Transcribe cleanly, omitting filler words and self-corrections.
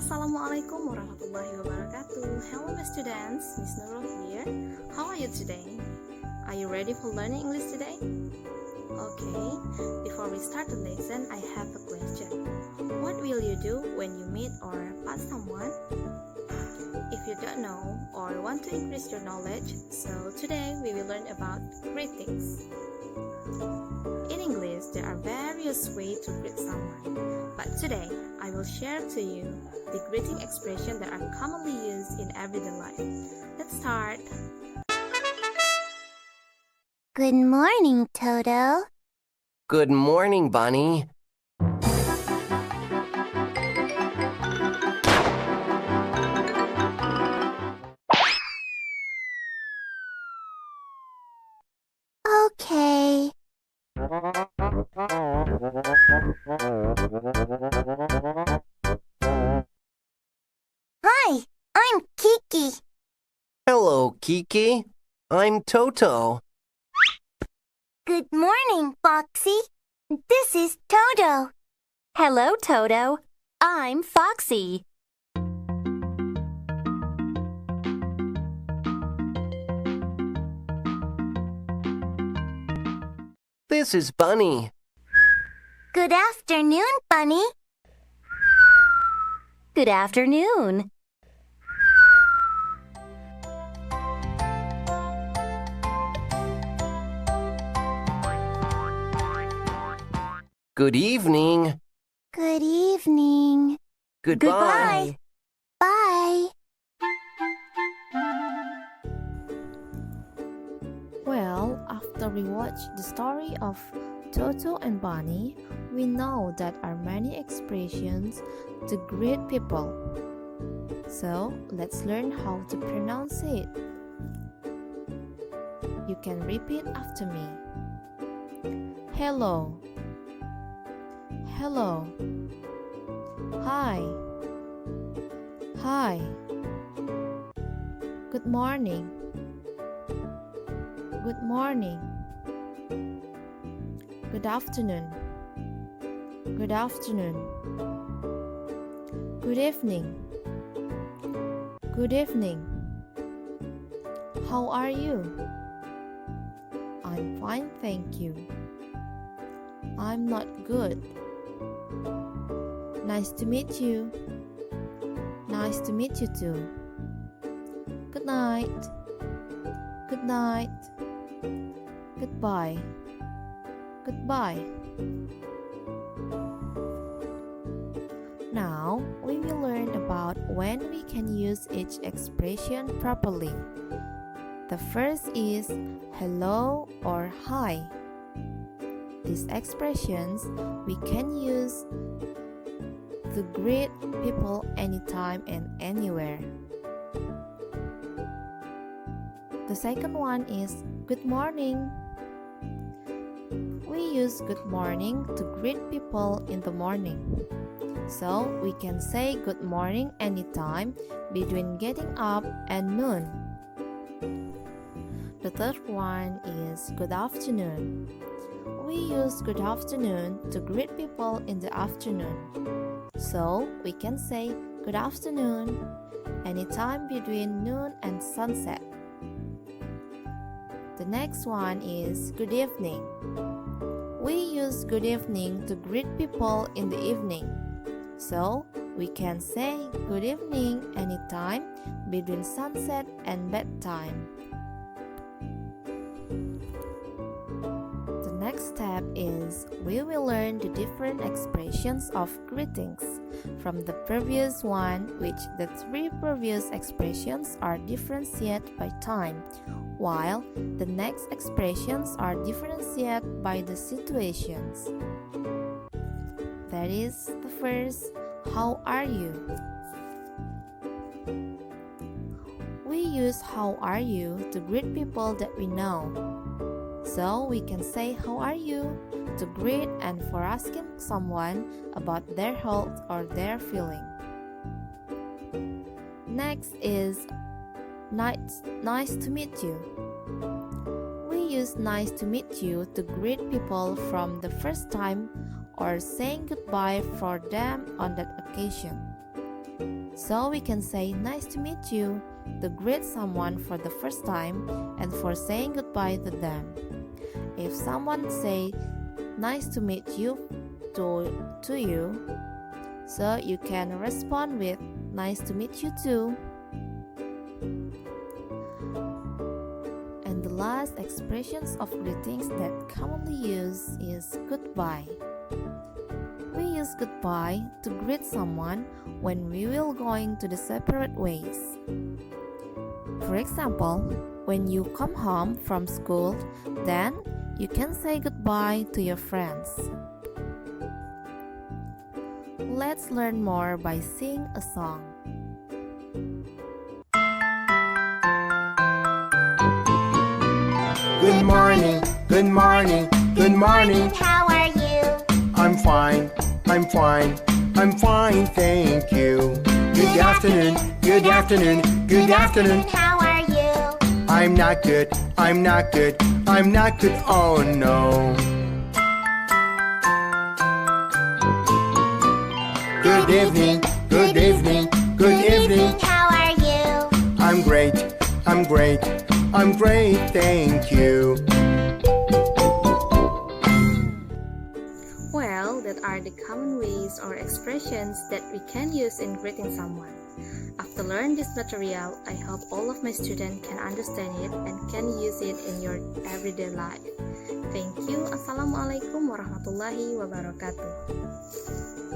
Assalamualaikum warahmatullahi wabarakatuh. Hello my students, Miss Nurul here. How are you today? Are you ready for learning English today? Okay, before we start the lesson, I have a question. What will you do when you meet or pass someone? If you don't know or want to increase your knowledge, so today we will learn about greetings. In English, there are various ways to greet someone, but today I will share to you the greeting expressions that are commonly used in everyday life. Let's start. Good morning, Toto. Good morning, Bunny. Okay. Hi, I'm Kiki. Hello, Kiki. I'm Toto. Good morning, Foxy. This is Toto. Hello, Toto. I'm Foxy. This is Bunny. Good afternoon, Bunny. Good afternoon. Good evening. Good evening. Goodbye. Bye. Well, after we watch the story of Toto and Bunny, we know that are many expressions to greet people. So, let's learn how to pronounce it. You can repeat after me. Hello. Hello. Hi. Hi. Good morning. Good morning. Good afternoon. Good afternoon. Good evening. Good evening. How are you? I'm fine, thank you. I'm not good. Nice to meet you. Nice to meet you too. Good night. Good night. Goodbye. Goodbye. Now, we will learn about when we can use each expression properly. The first is hello or hi. These expressions we can use to greet people anytime and anywhere. The second one is good morning. We use good morning to greet people in the morning. So we can say good morning anytime between getting up and noon. The third one is good afternoon. We use good afternoon to greet people in the afternoon. So we can say good afternoon anytime between noon and sunset. The next one is good evening. We use good evening to greet people in the evening. So we can say good evening anytime between sunset and bedtime. The next step is we will learn the different expressions of greetings from the previous one, which the three previous expressions are differentiated by time, while the next expressions are differentiated by the situations. That is the first, how are you? We use how are you to greet people that we know. So we can say how are you to greet and for asking someone about their health or their feeling. Next is nice to meet you. We use nice to meet you to greet people from the first time or saying goodbye for them on that occasion. So we can say nice to meet you to greet someone for the first time and for saying goodbye to them. If someone say nice to meet you to you, so you can respond with nice to meet you too. And the last expressions of greetings that commonly used is goodbye. We use goodbye to greet someone when we will going to the separate ways. For example, when you come home from school, then you can say goodbye to your friends. Let's learn more by singing a song. Good morning, good morning, good morning. How are you? I'm fine, I'm fine, I'm fine, thank you. Good afternoon, good afternoon, good afternoon. How are you? I'm not good, I'm not good, I'm not good, oh no. Good evening, good evening, good evening. How are you? I'm great, I'm great, I'm great, thank you. Well, that are the common ways or expressions that we can use in greeting someone. After learning this material, I hope all of my students can understand it and can use it in your everyday life. Thank you. Assalamualaikum warahmatullahi wabarakatuh.